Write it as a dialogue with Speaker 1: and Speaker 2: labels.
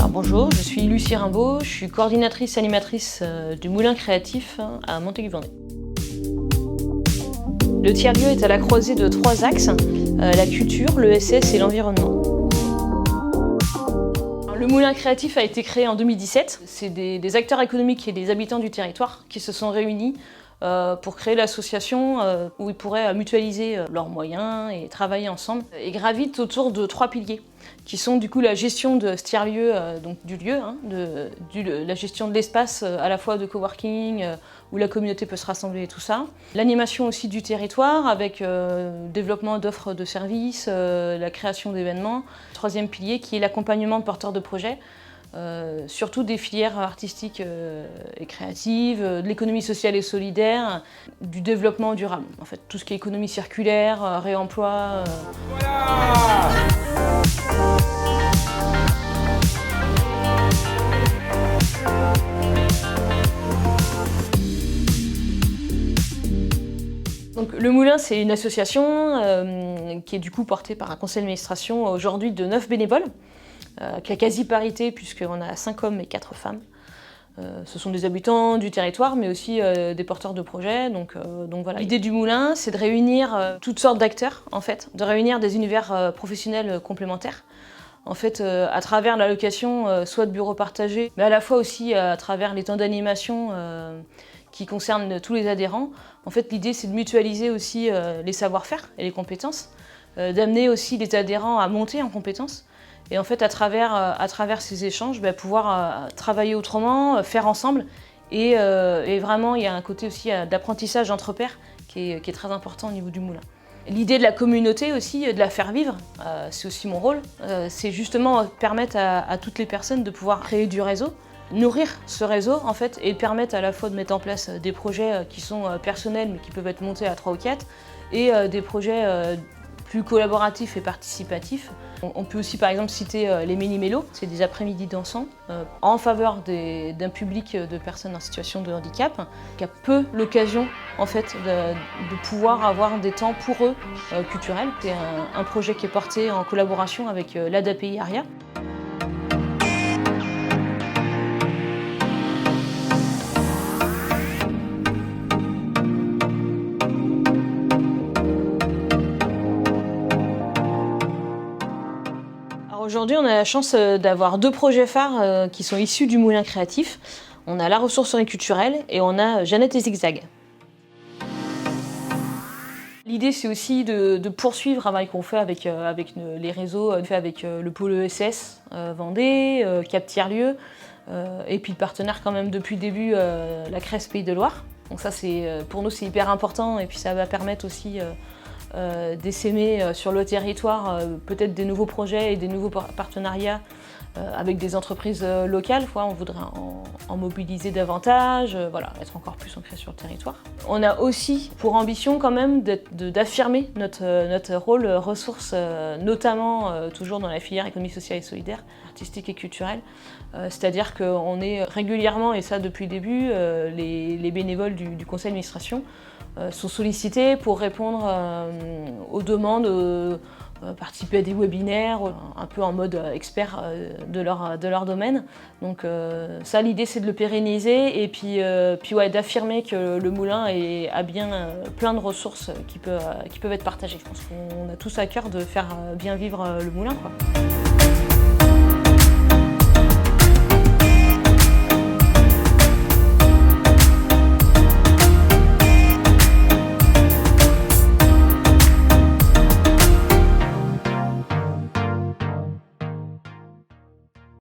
Speaker 1: Bonjour, je suis Lucie Rimbaud, je suis coordinatrice animatrice du Moulin Créatif à Montaigu-Vendée. Le tiers-lieu est à la croisée de 3 axes, la culture, l'ESS et l'environnement. Le Moulin Créatif a été créé en 2017. C'est des acteurs économiques et des habitants du territoire qui se sont réunis pour créer l'association où ils pourraient mutualiser leurs moyens et travailler ensemble. Et gravitent autour de 3 piliers qui sont du coup la gestion de ce tiers-lieu, donc du lieu, la gestion de l'espace à la fois de coworking où la communauté peut se rassembler et tout ça. L'animation aussi du territoire avec développement d'offres de services, la création d'événements. Troisième pilier qui est l'accompagnement de porteurs de projets. Surtout des filières artistiques et créatives, de l'économie sociale et solidaire, du développement durable. En fait, tout ce qui est économie circulaire, réemploi. Voilà. Donc, le Moulin, c'est une association qui est du coup portée par un conseil d'administration aujourd'hui de 9 bénévoles. Qui a quasi-parité puisqu'on a 5 hommes et 4 femmes. Ce sont des habitants du territoire, mais aussi des porteurs de projets. Donc voilà. L'idée du Moulin, c'est de réunir toutes sortes d'acteurs, en fait, de réunir des univers professionnels complémentaires. En fait, à travers l'allocation, soit de bureaux partagés, mais à la fois aussi à travers les temps d'animation qui concernent tous les adhérents. En fait, l'idée, c'est de mutualiser aussi les savoir-faire et les compétences, d'amener aussi les adhérents à monter en compétences. Et en fait, à travers ces échanges, pouvoir travailler autrement, faire ensemble. Et vraiment, il y a un côté aussi d'apprentissage entre pairs qui est très important au niveau du Moulin. L'idée de la communauté aussi, de la faire vivre, c'est aussi mon rôle. C'est justement permettre à toutes les personnes de pouvoir créer du réseau, nourrir ce réseau en fait, et permettre à la fois de mettre en place des projets qui sont personnels mais qui peuvent être montés à 3 ou 4, et des projets plus collaboratifs et participatifs. On peut aussi par exemple citer les Méli-Mélos, c'est des après-midi dansants en faveur d'un public de personnes en situation de handicap qui a peu l'occasion en fait de pouvoir avoir des temps pour eux culturels. C'est un projet qui est porté en collaboration avec l'ADAPI ARIA. Aujourd'hui, on a la chance d'avoir 2 projets phares qui sont issus du Moulin Créatif. On a la ressourcerie culturelle et on a Jeannette et Zigzag. L'idée, c'est aussi de poursuivre le travail qu'on fait avec les réseaux, avec le pôle ESS Vendée, Cap Tiers-Lieu, et puis le partenaire quand même depuis le début, la Crèce Pays de Loire. Donc ça, pour nous, c'est hyper important et puis ça va permettre aussi d'essaimer sur le territoire peut-être des nouveaux projets et des nouveaux partenariats avec des entreprises locales. On voudrait en mobiliser davantage, être encore plus ancré sur le territoire. On a aussi pour ambition quand même d'affirmer notre rôle ressource, notamment toujours dans la filière économie sociale et solidaire, artistique et culturelle. C'est-à-dire qu'on est régulièrement, et ça depuis le début, les bénévoles du conseil d'administration sont sollicités pour répondre aux demandes, participer à des webinaires, un peu en mode expert de leur domaine. Donc ça, l'idée, c'est de le pérenniser et puis d'affirmer que le Moulin a bien plein de ressources qui peuvent être partagées. Je pense qu'on a tous à cœur de faire bien vivre le Moulin, quoi.